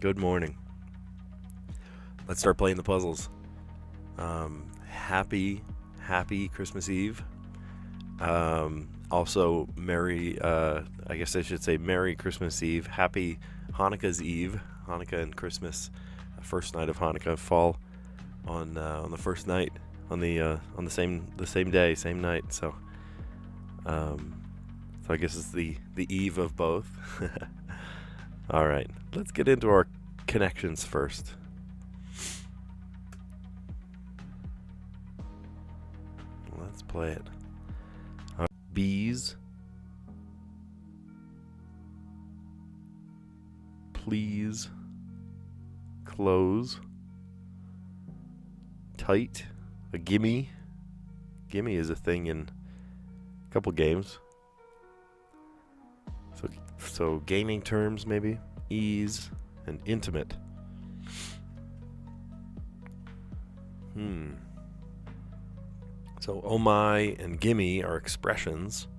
Good morning. Let's start playing the puzzles. Happy Christmas Eve. Also, I guess I should say Merry Christmas Eve. Happy Hanukkah's Eve. Hanukkah and Christmas, first night of Hanukkah, fall on the first night, on the same day, same night. So I guess it's the eve of both. All right, let's get into our connections first. Let's play it. Bees. Please. Close. Tight. A gimme. Gimme is a thing in a couple games. So gaming terms maybe. Ease and intimate. So oh my and gimme are expressions.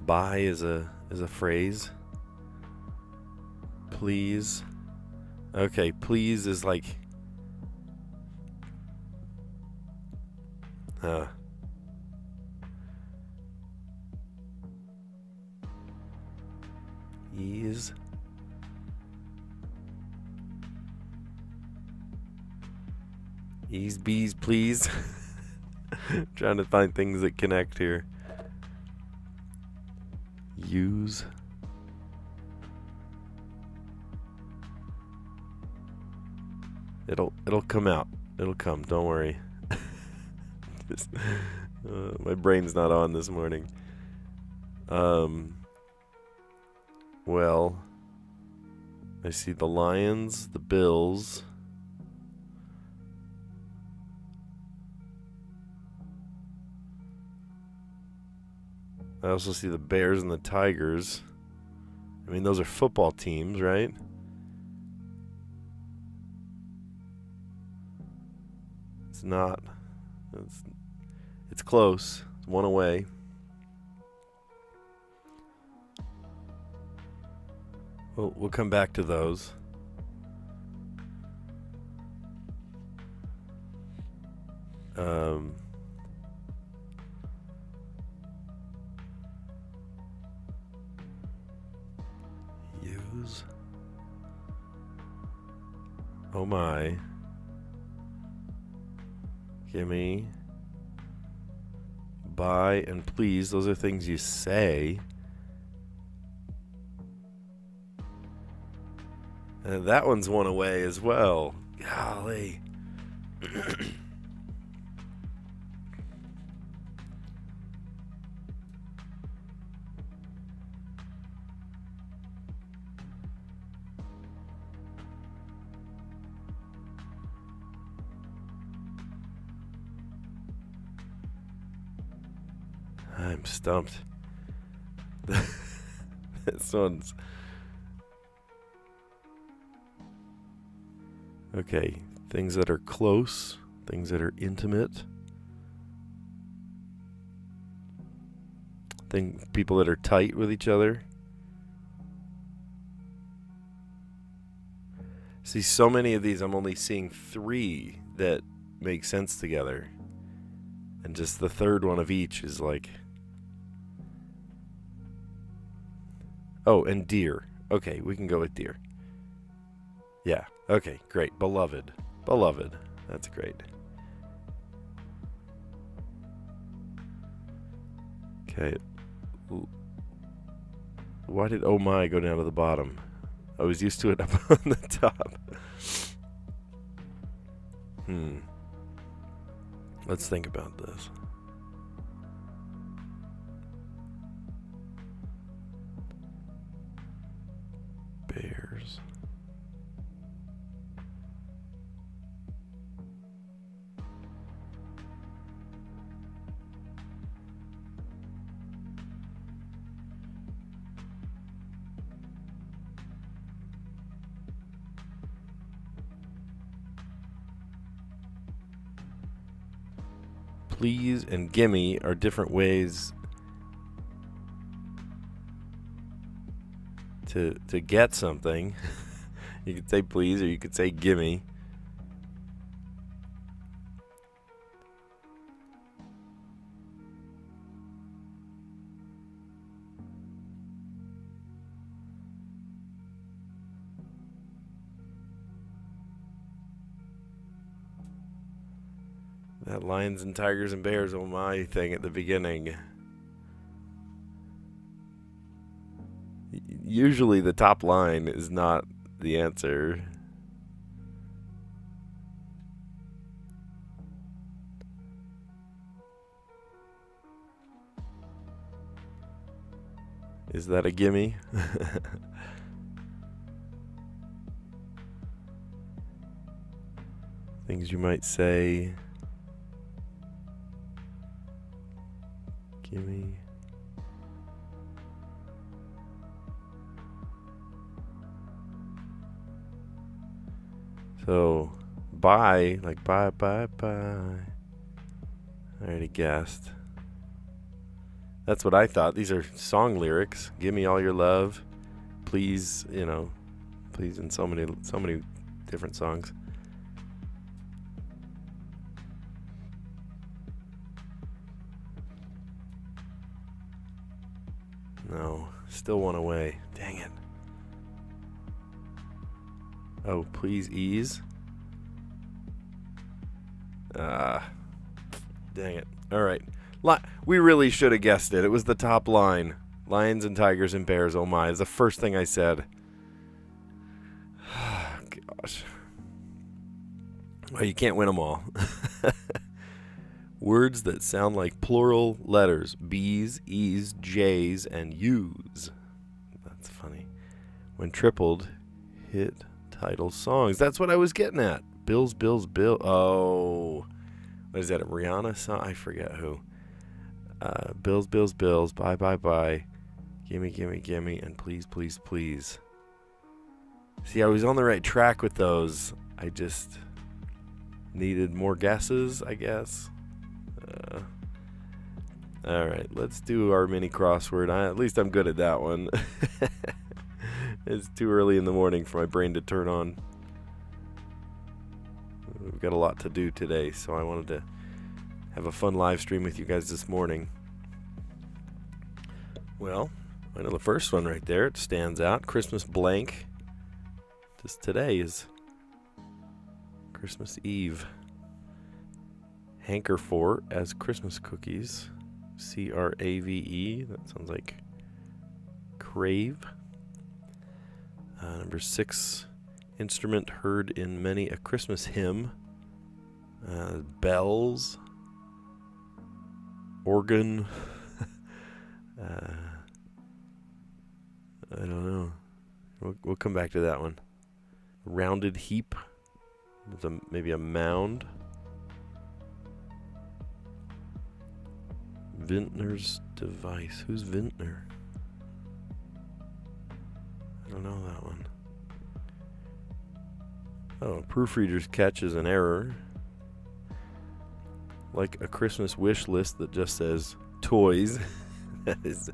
Bye is a phrase. Please. Okay, please is like ease. Ease bees please. Trying to find things that connect here. Use. It'll come out. It'll come, don't worry. My brain's not on this morning. Well, I see the Lions, the Bills. I also see the Bears and the Tigers. I mean, those are football teams, right? It's not. It's close. It's one away. We'll come back to those. Use. Oh my. Gimme. Bye and please. Those are things you say. And that one's one away as well. Golly. I'm stumped. This one's... Okay, things that are close, things that are intimate. People that are tight with each other. See, so many of these, I'm only seeing 3 that make sense together. And just the third one of each is like... Oh, and dear. Okay, we can go with dear. Yeah, okay, great. Beloved. Beloved. That's great. Okay. Why did oh my go down to the bottom? I was used to it up on the top. Let's think about this. Bears. Please and gimme are different ways to get something. You could say please, or you could say gimme. That lions and tigers and bears, oh my thing at the beginning. Usually the top line is not the answer. Is that a gimme? Things you might say. Gimme. So, bye, like bye, bye, bye. I already guessed. That's what I thought. These are song lyrics. Give me all your love. Please, you know, please in so many different songs. No, still one away. Dang it. Oh, please ease. Dang it. All right. We really should have guessed it. It was the top line. Lions and tigers and bears, oh my. It's the first thing I said. Gosh. Well, you can't win them all. Words that sound like plural letters. B's, E's, J's, and U's. That's funny. When tripled, hit title songs. That's what I was getting at. Bills. Oh. What is that, a Rihanna song? I forget who. Bills. Bye. Gimme, and please. See, I was on the right track with those. I just needed more guesses, I guess. All right, let's do our mini crossword. At least I'm good at that one. It's too early in the morning for my brain to turn on. We've got a lot to do today, so I wanted to have a fun live stream with you guys this morning. Well, I know the first one right there. It stands out. Christmas blank. Just today is Christmas Eve. Hanker for as Christmas cookies. CRAVE. That sounds like crave. Number 6. Instrument heard in many a Christmas hymn. Bells. Organ. I don't know. We'll come back to that one. Rounded heap. Maybe a mound. Vintner's device. Who's Vintner? I don't know that one. Oh, proofreader's catches an error. Like a Christmas wish list that just says toys. That is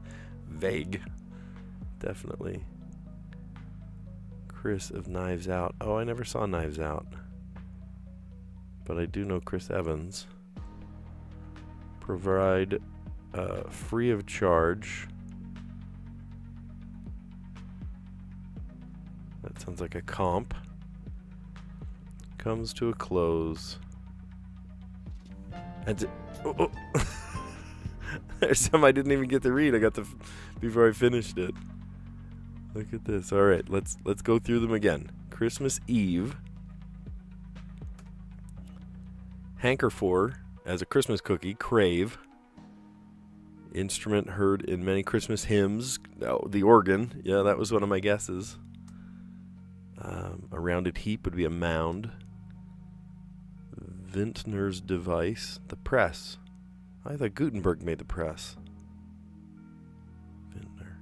vague. Definitely. Chris of Knives Out. Oh, I never saw Knives Out. But I do know Chris Evans. Provide free of charge. That sounds like a comp. Comes to a close. And there's some I didn't even get to read. I got the before I finished it. Look at this. All right, let's go through them again. Christmas Eve. Hanker for as a Christmas cookie. Crave. Instrument heard in many Christmas hymns. Oh, the organ. Yeah, that was one of my guesses. A rounded heap would be a mound. Vintner's device. The press. I thought Gutenberg made the press. Vintner.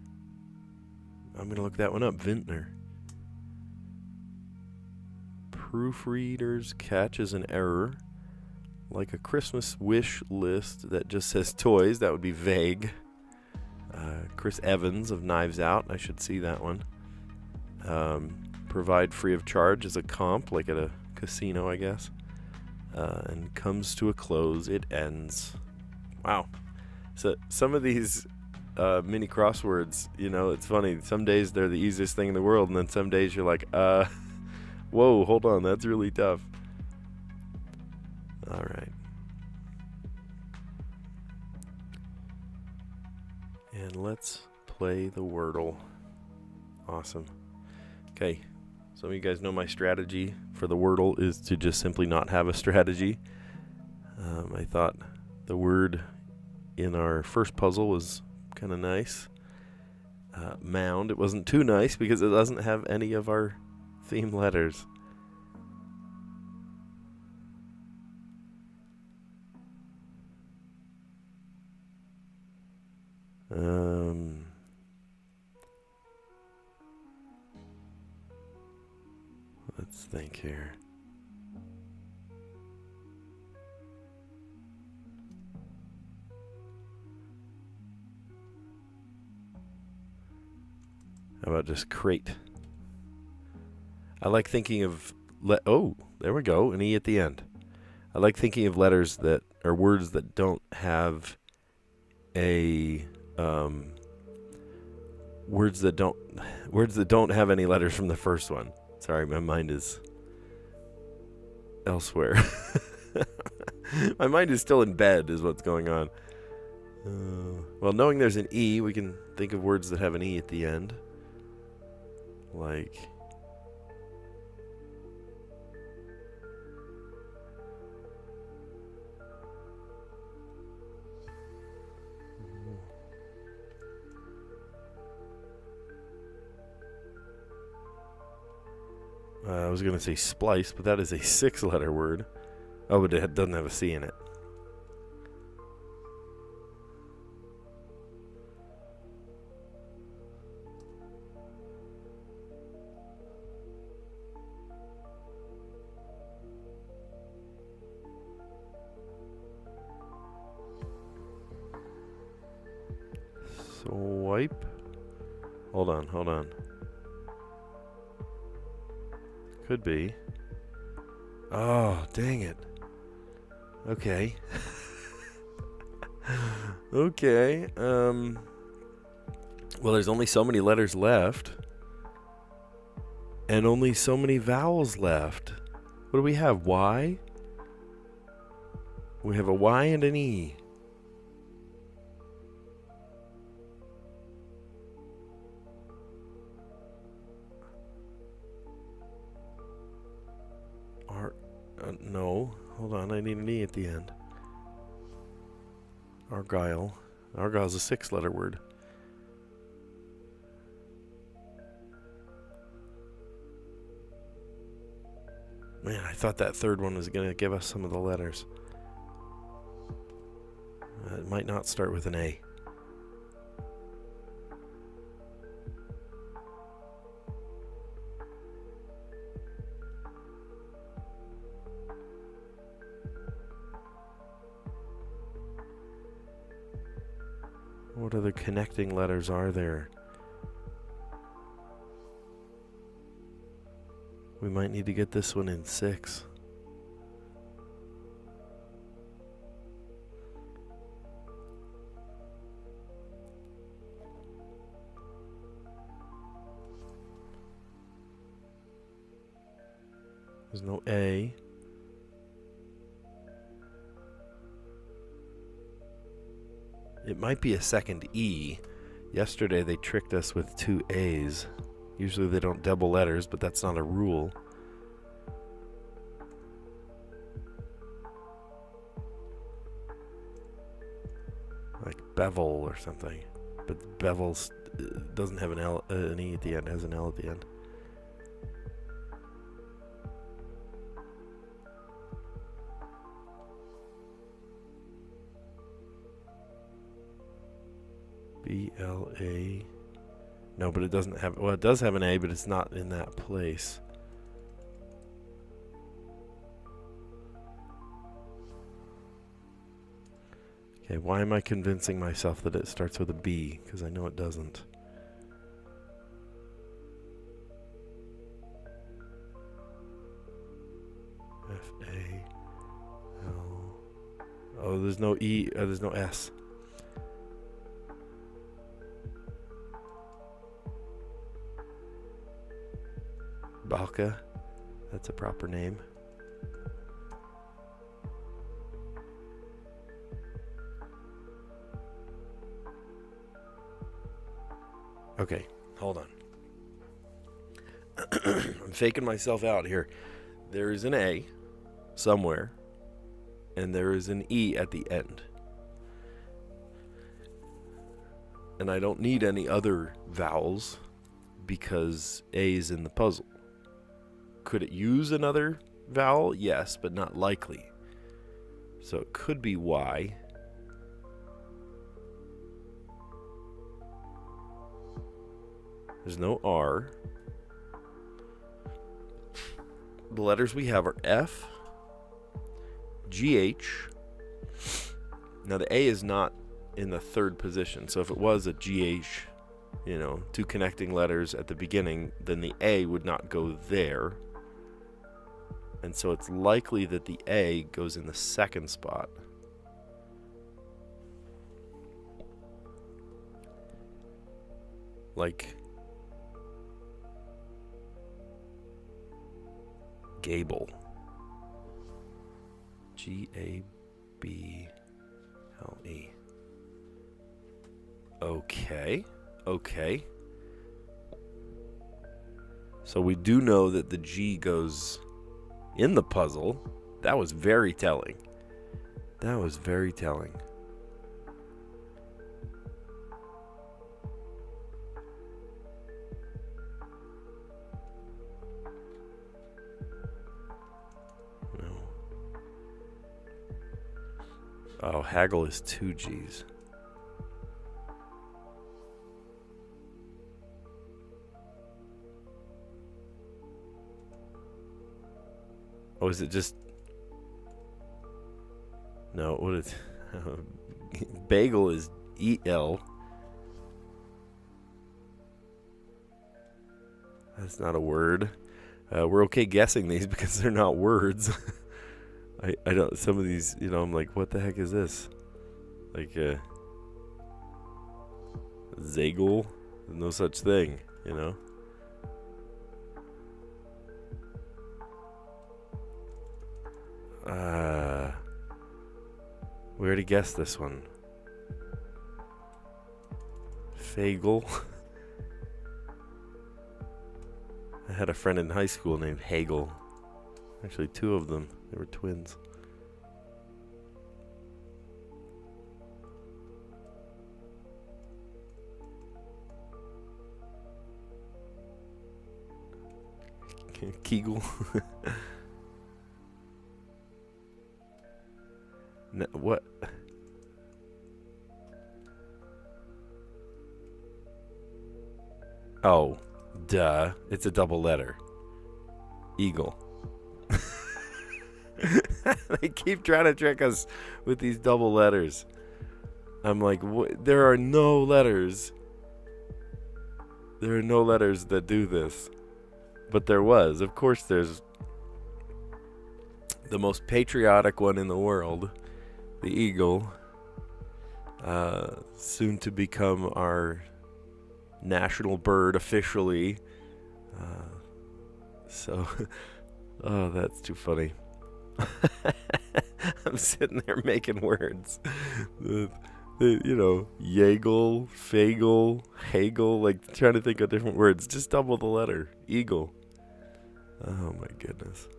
I'm going to look that one up. Vintner. Proofreader's catches an error. Like a Christmas wish list that just says toys. That would be vague. Chris Evans of Knives Out. I should see that one. Provide free of charge is a comp, like at a casino, I guess. And comes to a close, it ends. Wow. So some of these mini crosswords, you know, it's funny. Some days they're the easiest thing in the world, and then some days you're like, whoa, hold on, that's really tough. All right. And let's play the Wordle. Awesome. Okay. Some of you guys know my strategy for the Wordle is to just simply not have a strategy. I thought the word in our first puzzle was kind of nice. Mound. It wasn't too nice because it doesn't have any of our theme letters. Let's think here. How about just crate? I like thinking of oh, there we go, an E at the end. I like thinking of letters that are words that don't have a words that don't have any letters from the first one. Sorry, my mind is elsewhere. My mind is still in bed is what's going on. Well, knowing there's an E, we can think of words that have an E at the end. Like I was going to say splice, but that is a 6-letter word. Oh, but it doesn't have a C in it. Swipe. Hold on. Could be. Oh, dang it. Okay. Okay. Well, there's only so many letters left. And only so many vowels left. What do we have? Y? We have a Y and an E. No. Hold on, I need an E at the end. Argyle. Argyle's a 6-letter word. Man, I thought that third one was going to give us some of the letters. It might not start with an A. What other connecting letters are there? We might need to get this one in 6. There's no A. It might be a second E. Yesterday they tricked us with 2 A's. Usually they don't double letters, but that's not a rule. Like bevel or something. But bevel doesn't have an E at the end, it has an L at the end. B-L-A. No, but it doesn't have... Well, it does have an A, but it's not in that place. Okay, why am I convincing myself that it starts with a B? Because I know it doesn't. F-A-L. Oh, there's no E. There's no S. Balka. That's a proper name. Okay, hold on. I'm faking myself out here. There is an A somewhere, and there is an E at the end. And I don't need any other vowels because A is in the puzzle. Could it use another vowel? Yes, but not likely. So it could be Y. There's no R. The letters we have are F, GH. Now the A is not in the third position. So if it was a GH, you know, two connecting letters at the beginning, then the A would not go there. And so it's likely that the A goes in the second spot. Like Gable. G-A-B-L-E. Okay. Okay. So we do know that the G goes in the puzzle. That was very telling. That was very telling. No. Oh, haggle is 2 G's. Oh, is it just... No, what is... Bagel is E-L. That's not a word. We're okay guessing these because they're not words. I don't... Some of these, you know, I'm like, what the heck is this? Like, Zagel? No such thing, you know? We already guessed this one. Fagel. I had a friend in high school named Hagel. Actually, 2 of them. They were twins. Kegel. No, what? Oh, duh. It's a double letter. Eagle. They keep trying to trick us with these double letters. I'm like, there are no letters. There are no letters that do this. But there was. Of course, there's the most patriotic one in the world. The eagle, soon to become our national bird officially. Oh, that's too funny. I'm sitting there making words. You know, Yagel, Fagel, Hagel, like trying to think of different words. Just double the letter. Eagle. Oh my goodness.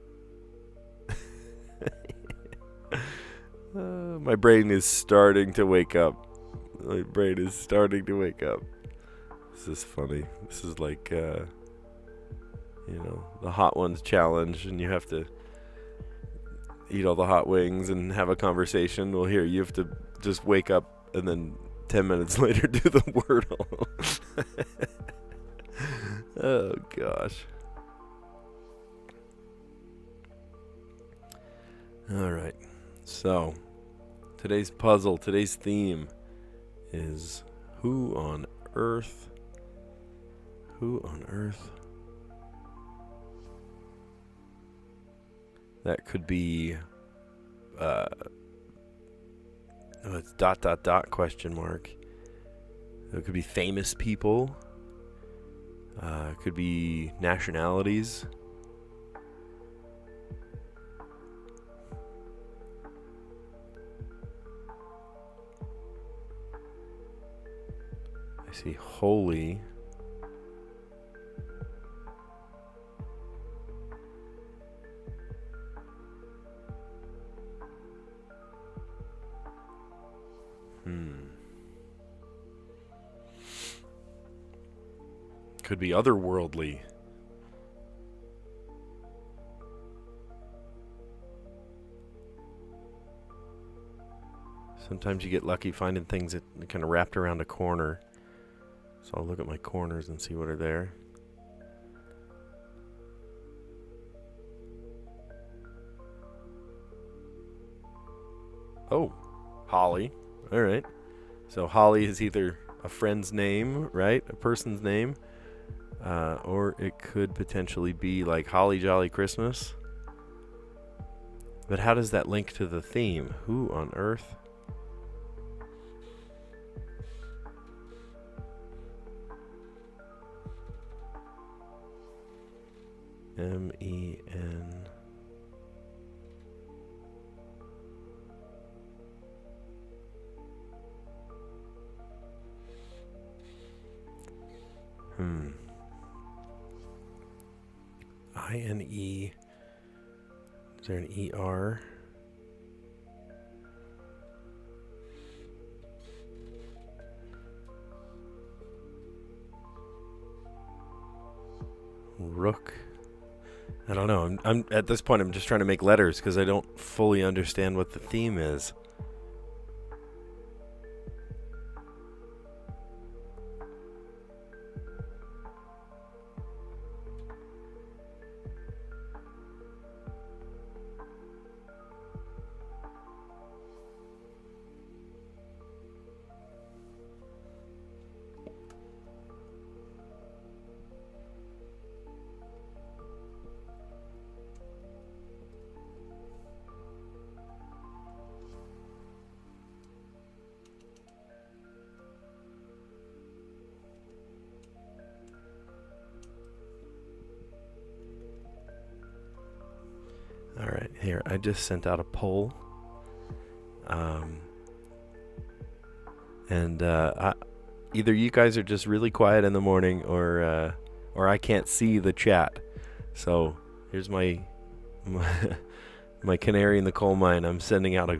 My brain is starting to wake up. My brain is starting to wake up. This is funny. This is like, you know, the Hot Ones challenge, and you have to eat all the hot wings and have a conversation. Well, here, you have to just wake up and then 10 minutes later do the Wordle. Oh, gosh. All right. So, today's puzzle, today's theme is who on earth? That could be it's ... question mark. It could be famous people. It could be nationalities. I see holy. Could be otherworldly. Sometimes you get lucky finding things that kind of wrapped around a corner. So I'll look at my corners and see what are there. Oh, Holly. All right. So Holly is either a friend's name, right? A person's name. Or it could potentially be like Holly Jolly Christmas. But how does that link to the theme? Who on earth? M-E-N. I-N-E. Is there an E-R? Rook. I don't know. I'm at this point I'm just trying to make letters because I don't fully understand what the theme is. All right, here, I just sent out a poll. Either you guys are just really quiet in the morning or I can't see the chat. So here's my canary in the coal mine. I'm sending out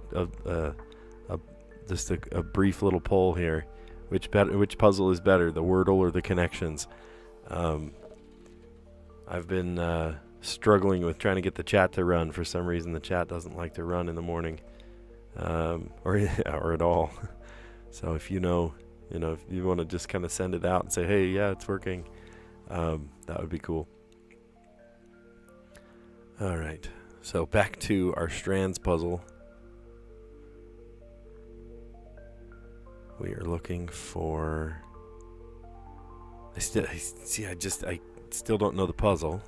just a brief little poll here. Which puzzle is better, the Wordle or the connections? I've been struggling with trying to get the chat to run. For some reason, the chat doesn't like to run in the morning, or at all. So if if you want to just kind of send it out and say, hey, yeah, it's working, that would be cool. All right, so back to our Strands puzzle. We are looking for... I still don't know the puzzle,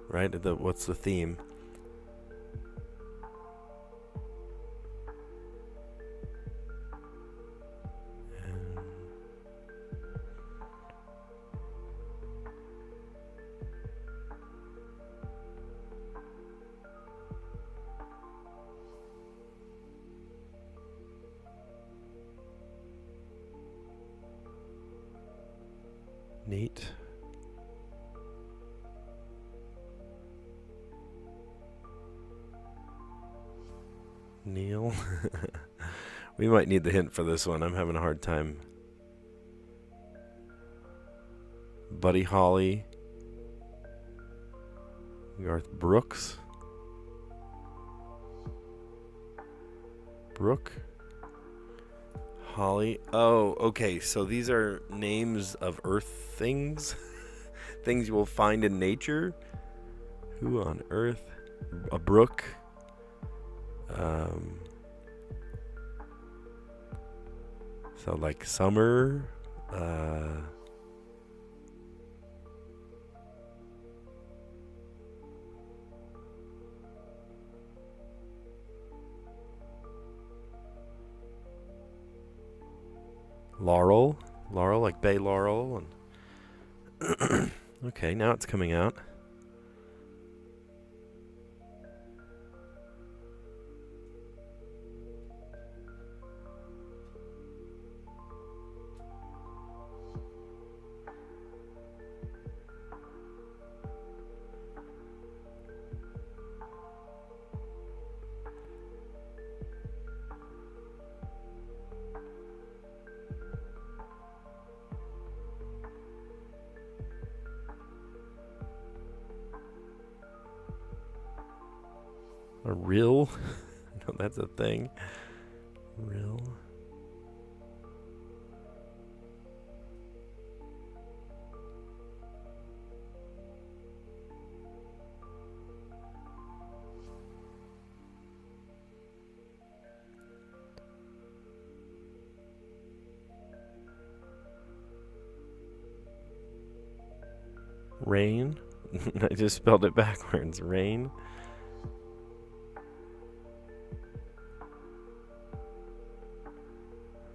right? What's the theme? Neat. Neil. We might need the hint for this one. I'm having a hard time. Buddy Holly. Garth Brooks. Brooke. Holly. Oh, okay. So these are names of earth things. Things you will find in nature. Who on earth? A brook. So like summer. Laurel. Laurel, like Bay Laurel. And okay, now it's coming out. A rill? No, that's a thing. Rill. Rain? I just spelled it backwards. Rain?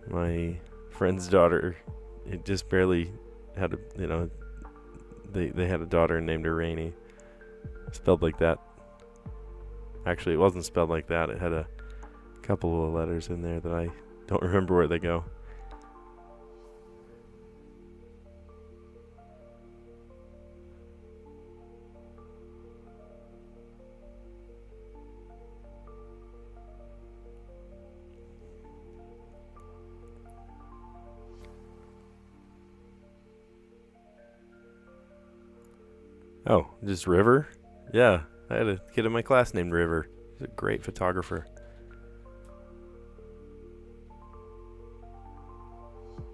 My friend's daughter, it just barely had a, they had a daughter and named her Rainy. Spelled like that. Actually, it wasn't spelled like that. It had a couple of letters in there that I don't remember where they go. Oh, just River? Yeah, I had a kid in my class named River. He's a great photographer.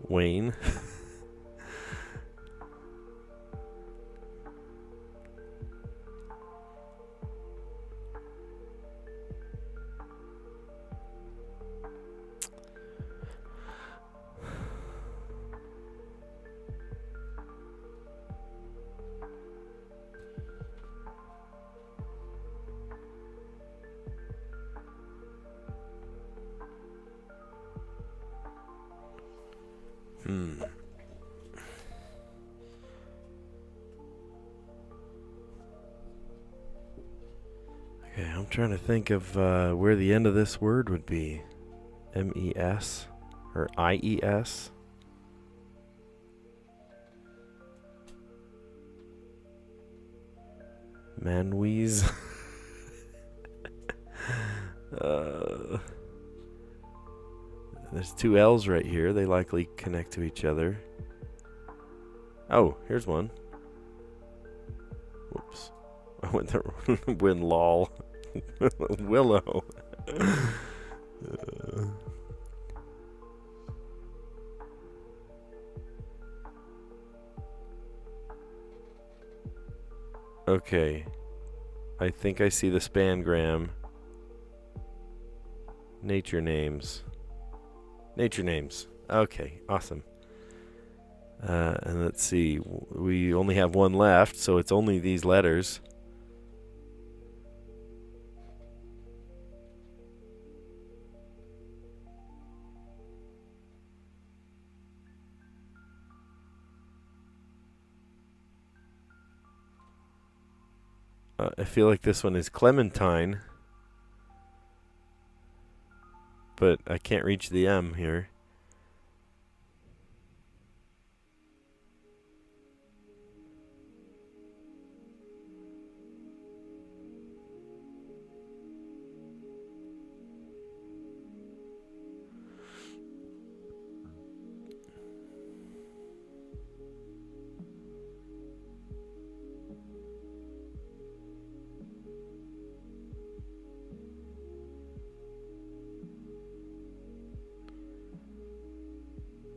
Wayne. Okay, I'm trying to think of where the end of this word would be. M-E-S or I-E-S. Manwees. There's two L's right here. They likely connect to each other. Oh, here's one. Whoops. I went there. Win lol. Willow. Okay. I think I see the spangram. Nature names. Nature names. Okay, awesome. And let's see. We only have one left, so it's only these letters. I feel like this one is Clementine, but I can't reach the M here.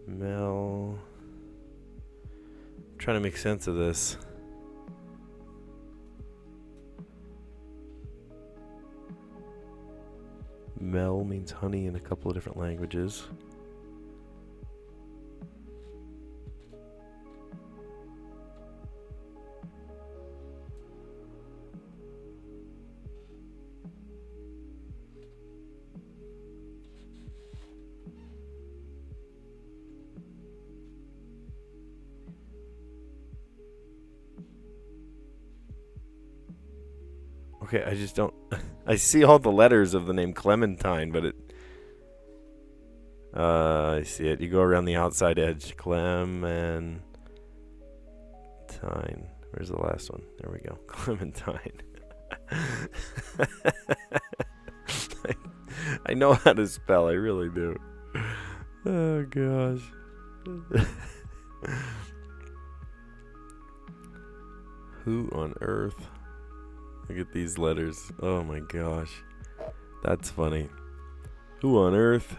Mel. I'm trying to make sense of this. Mel means honey in a couple of different languages. Okay, I just don't... I see all the letters of the name Clementine, but it... I see it. You go around the outside edge. Clementine. Where's the last one? There we go. Clementine. I know how to spell. I really do. Oh, gosh. Who on earth? Look at these letters. Oh, my gosh. That's funny. Who on earth?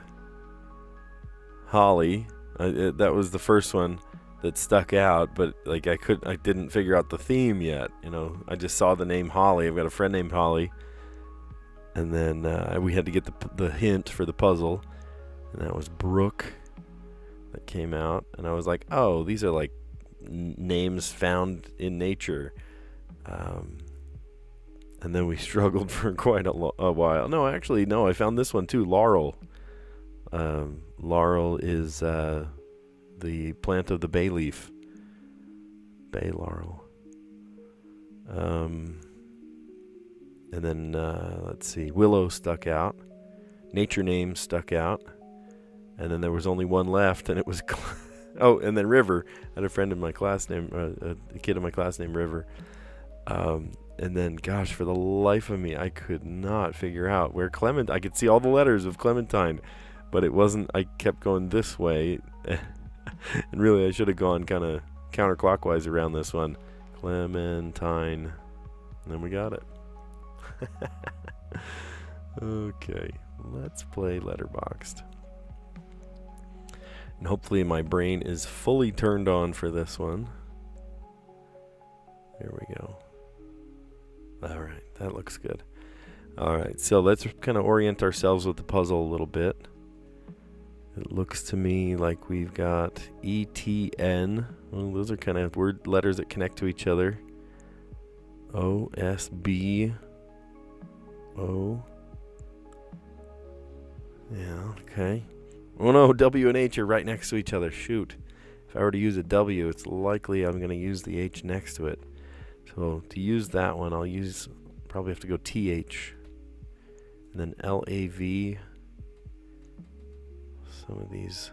Holly. That was the first one that stuck out, but like I didn't figure out the theme yet. You know, I just saw the name Holly. I've got a friend named Holly, and then we had to get the hint for the puzzle, and that was Brooke that came out, and I was like, oh, these are like names found in nature, and then we struggled for quite a while. No, actually, no, I found this one too, Laurel. Laurel is the plant of the bay leaf. Bay laurel. And then, let's see, Willow stuck out. Nature name stuck out. And then there was only one left, and it was... oh, and then River. I had a friend in my class named... a kid in my class named River. And then, gosh, for the life of me, I could not figure out where Clement... I could see all the letters of Clementine, but it wasn't... I kept going this way. And really, I should have gone kind of counterclockwise around this one. Clementine. And then we got it. Okay, let's play Letterboxd. And hopefully my brain is fully turned on for this one. There we go. Alright, that looks good. Alright, so let's kind of orient ourselves with the puzzle a little bit. It looks to me like we've got ETN. Well, those are kind of word letters that connect to each other. OSB. O. Yeah, okay. Oh no, W and H are right next to each other. Shoot. If I were to use a W, it's likely I'm going to use the H next to it. So to use that one, I'll probably have to go TH. And then LAV. Some of these,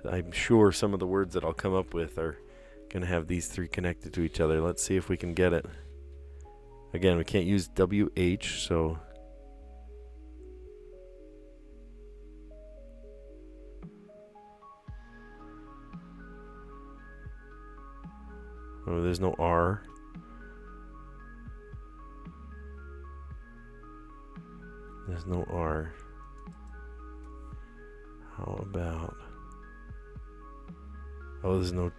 I'm sure some of the words that I'll come up with are going to have these three connected to each other. Let's see if we can get it. Again, we can't use WH, so... Oh, there's no R. There's no R. How about... Oh, there's no...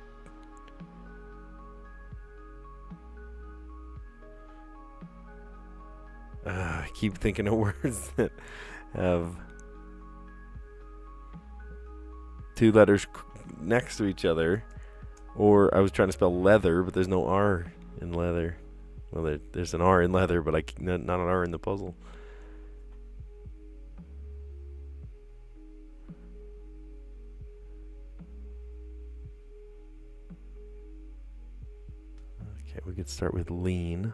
I keep thinking of words that have two letters next to each other. Or I was trying to spell leather, but there's no R in leather. Well, there's an R in leather, but not an R in the puzzle. Okay, we could start with lean.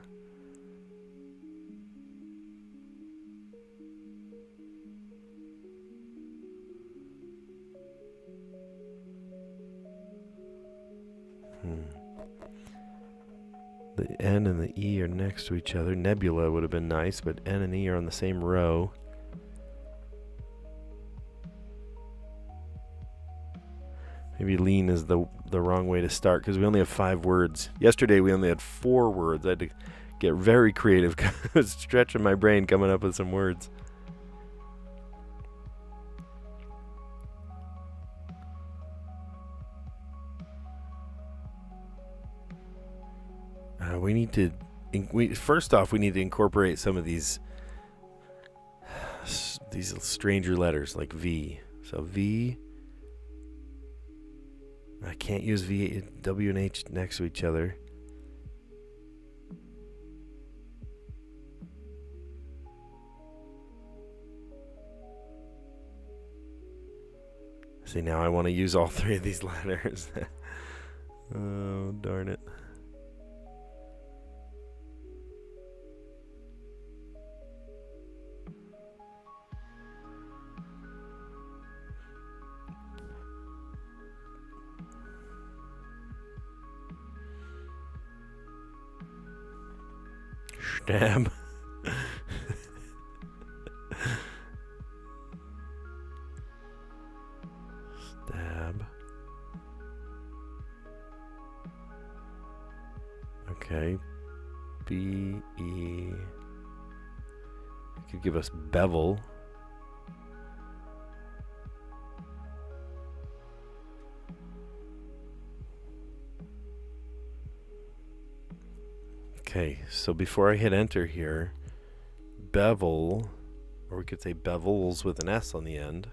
The N and the E are next to each other. Nebula would have been nice, but N and E are on the same row. Maybe lean is the wrong way to start because we only have 5 words. Yesterday we only had 4 words. I had to get very creative. I was stretching my brain coming up with some words. We need to... first off, we need to incorporate some of these stranger letters, like V. So V... I can't use V, W and H next to each other. See, now I want to use all 3 of these letters. Oh, darn it. Stab. Stab. Okay. B-E. Could give us bevel. Okay, so before I hit enter here, bevel, or we could say bevels with an S on the end.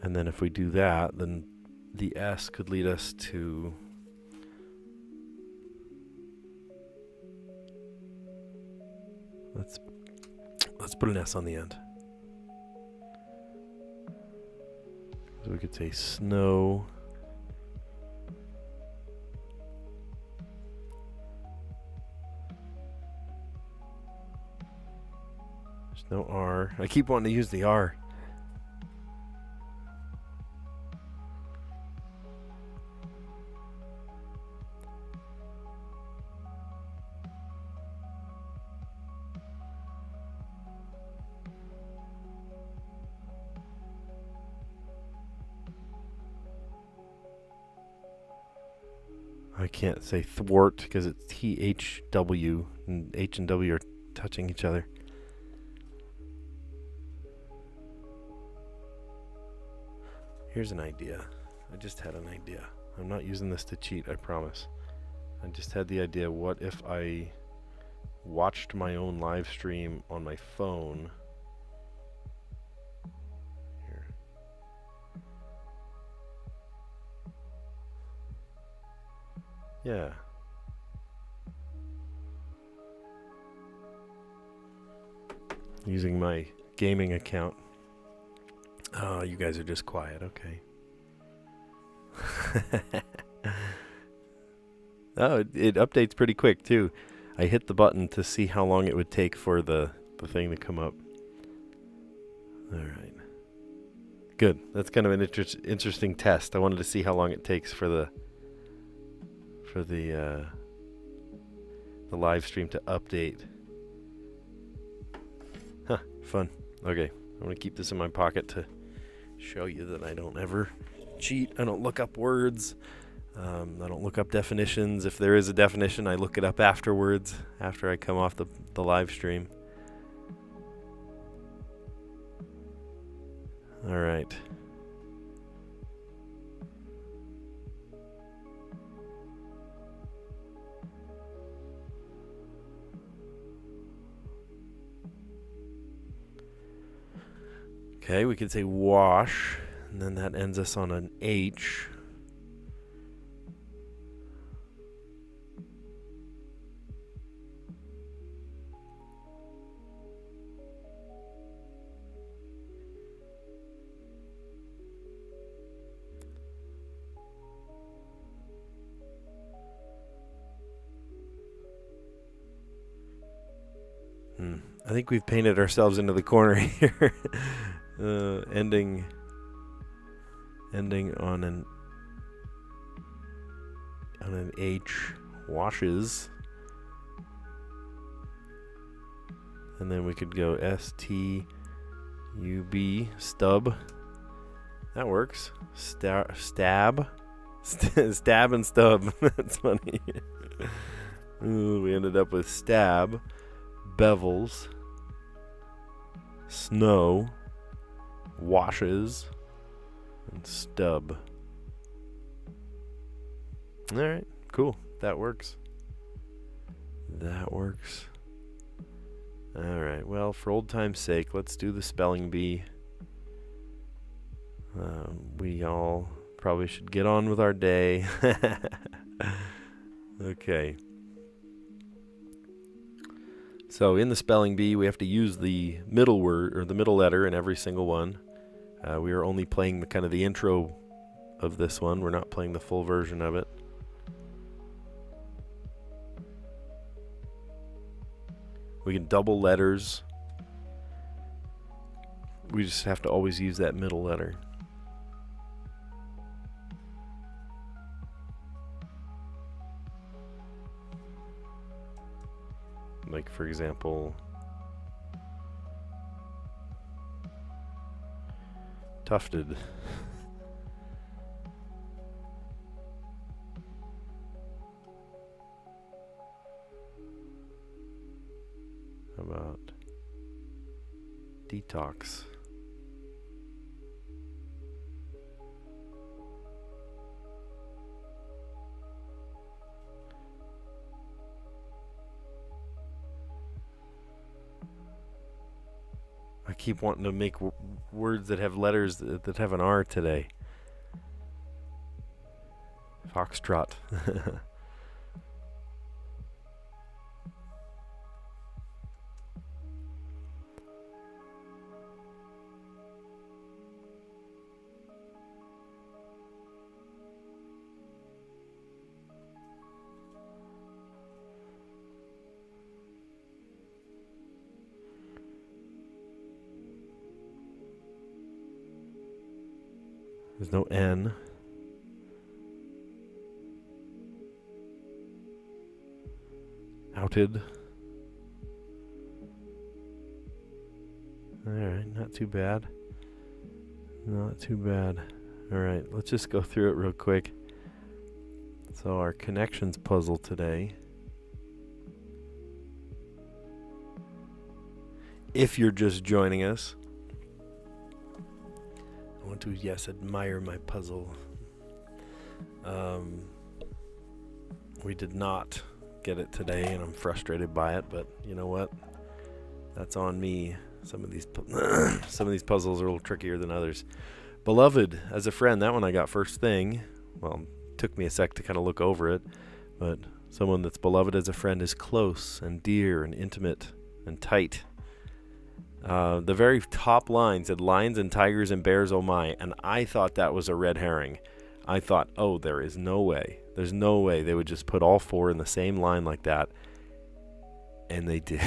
And then if we do that, then the S could lead us to let's put an S on the end. So we could say snow. There's no R. I keep wanting to use the R. I can't say thwart because it's T-H-W, and H and W are touching each other. Here's an idea. I just had an idea. I'm not using this to cheat, I promise. I just had the idea, what if I watched my own live stream on my phone? Here. Yeah. Using my gaming account. Oh, you guys are just quiet. Okay. Oh, it updates pretty quick too. I hit the button to see how long it would take for the thing to come up. All right. Good. That's kind of an interesting test. I wanted to see how long it takes for the live stream to update. Huh, fun. Okay, I'm going to keep this in my pocket to show you that I don't ever cheat. I don't look up words. I don't look up definitions. If there is a definition, I look it up afterwards, after I come off the live stream. All right. Okay, we could say wash, and then that ends us on an H. I think we've painted ourselves into the corner here. Ending on an H, washes, and then we could go S-T-U-B, stub. That works. Stab, stab and stub. That's funny. Ooh, we ended up with stab, bevels, snow, washes, and stub. Alright, cool. That works. That works. Alright, well, for old time's sake, let's do the spelling bee. We all probably should get on with our day. Okay. So in the spelling bee, we have to use the middle word, or the middle letter in every single one. We are only playing the kind of the intro of this one. We're not playing the full version of it. We can double letters. We just have to always use that middle letter. Like, for example, tufted. How about detox? I keep wanting to make words that have letters that have an R today. Foxtrot. There's no N. Outed. Alright, not too bad. Not too bad. Alright, let's just go through it real quick. So our connections puzzle today. If you're just joining us, I want to, yes, admire my puzzle. We did not get it today, and I'm frustrated by it, but you know what? That's on me. Some of these puzzles are a little trickier than others. Beloved as a friend, that one I got first thing. Well, it took me a sec to kind of look over it, but someone that's beloved as a friend is close and dear and intimate and tight. The very top line said lions and tigers and bears, oh my, and I thought that was a red herring. I thought, oh, there is no way. There's no way they would just put all four in the same line like that. And they did.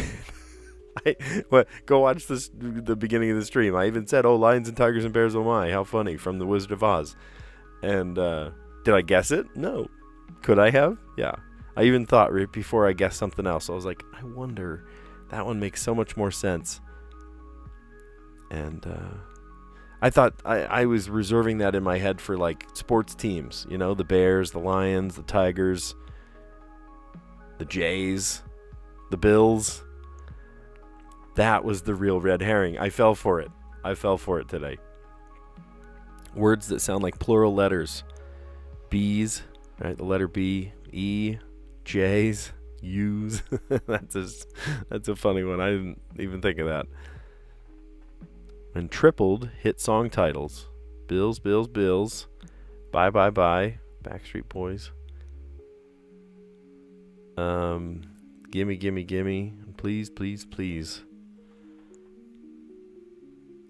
Go watch the beginning of the stream. I even said, oh, lions and tigers and bears, oh my, how funny, from The Wizard of Oz. And did I guess it? No. Could I have? Yeah. I even thought right before I guessed something else. I was like, I wonder, that one makes so much more sense. And I thought I was reserving that in my head for like sports teams, you know, the Bears, the Lions, the Tigers, the Jays, the Bills. That was the real red herring. I fell for it. I fell for it today. Words that sound like plural letters. B's, right? The letter B, E, J's, U's. That's a funny one. I didn't even think of that. And tripled hit song titles. Bills, Bills, Bills. Bye, Bye, Bye. Backstreet Boys. Gimme, Gimme, Gimme. Please, Please, Please.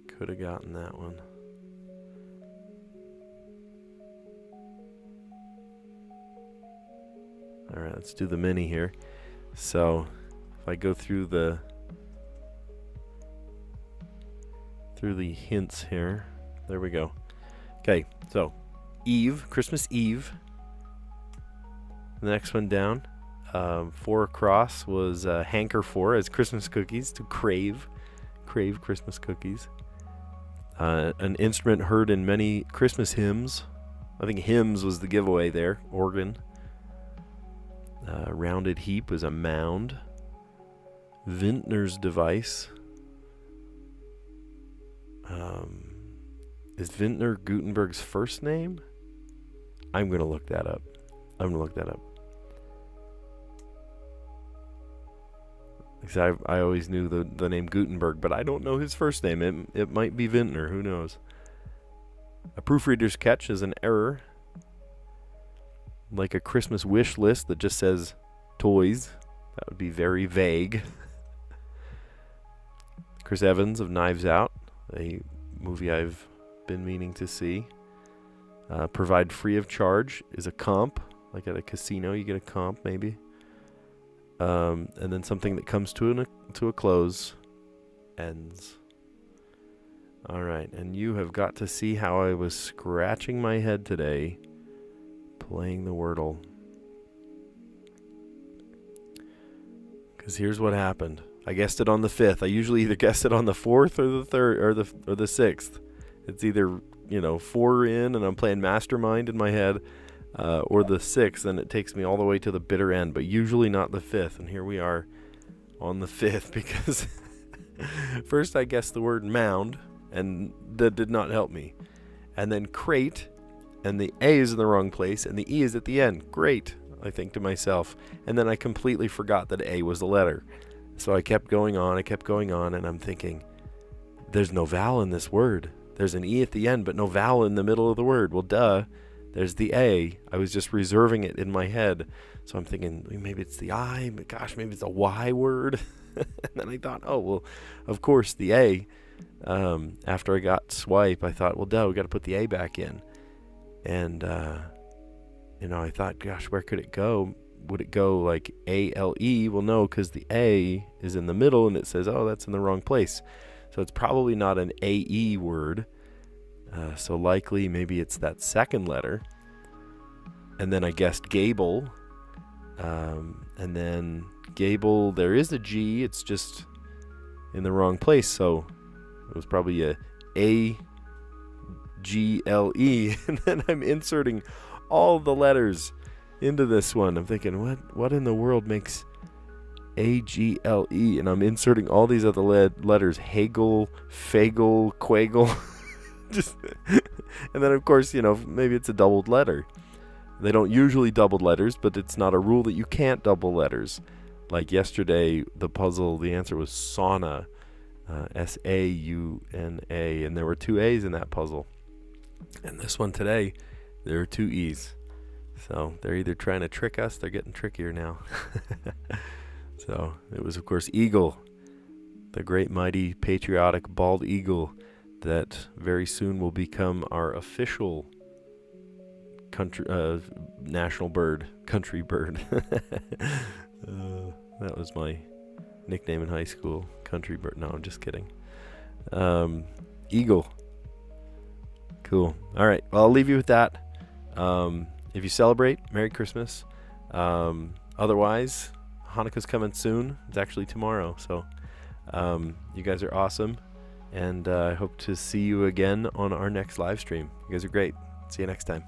Could have gotten that one. Alright, let's do the mini here. So, if I go through the hints here. There we go. Okay, so Eve, Christmas Eve. The next one down. 4 across was hanker for as Christmas cookies, to crave Christmas cookies. An instrument heard in many Christmas hymns. I think hymns was the giveaway there. Organ. Rounded heap was a mound. Vintner's device. Is Vintner Gutenberg's first name? I'm going to look that up. Because I always knew the name Gutenberg, but I don't know his first name. It might be Vintner. Who knows? A proofreader's catch is an error. Like a Christmas wish list that just says toys. That would be very vague. Chris Evans of Knives Out, a movie I've been meaning to see. Provide free of charge is a comp. Like at a casino, you get a comp maybe. And then something that comes to a close ends. Alright, and you have got to see how I was scratching my head today playing the Wordle. Because here's what happened. I guessed it on the 5th. I usually either guess it on the 4th or the 3rd or the 6th. It's either, 4 in and I'm playing Mastermind in my head, or the 6th, and it takes me all the way to the bitter end, but usually not the 5th. And here we are on the 5th because first I guessed the word mound, and that did not help me. And then crate, and the A is in the wrong place, and the E is at the end. Great, I think to myself. And then I completely forgot that A was the letter. So I kept going on, and I'm thinking, there's no vowel in this word. There's an E at the end, but no vowel in the middle of the word. Well, duh. There's the A. I was just reserving it in my head. So I'm thinking, maybe it's the I, but gosh, maybe it's a Y word. And then I thought, oh, well, of course, the A. After I got swipe, I thought, well, duh, we got to put the A back in. And, I thought, gosh, where could it go? Would it go like A-L-E? Well, no, because the A is in the middle, and it says, oh, that's in the wrong place. So it's probably not an A-E word. So likely maybe it's that second letter. And then I guessed gable. And then gable, there is a G. It's just in the wrong place. So it was probably a A-G-L-E. And then I'm inserting all the letters into this one. I'm thinking, what in the world makes A-G-L-E? And I'm inserting all these other letters. Hagel, Fagel, Quagel. Just and then of course, maybe it's a doubled letter. They don't usually double letters, but it's not a rule that you can't double letters. Like yesterday, the puzzle, the answer was sauna, S-A-U-N-A, and there were 2 A's in that puzzle. And this one today, there are 2 E's. So they're either trying to trick us, they're getting trickier now. So it was, of course, eagle, the great, mighty, patriotic, bald eagle that very soon will become our official country, national bird, country bird. That was my nickname in high school, country bird. No, I'm just kidding. Eagle. Cool. All right. Well, I'll leave you with that. If you celebrate, Merry Christmas. Otherwise, Hanukkah's coming soon. It's actually tomorrow. So you guys are awesome. And I hope to see you again on our next live stream. You guys are great. See you next time.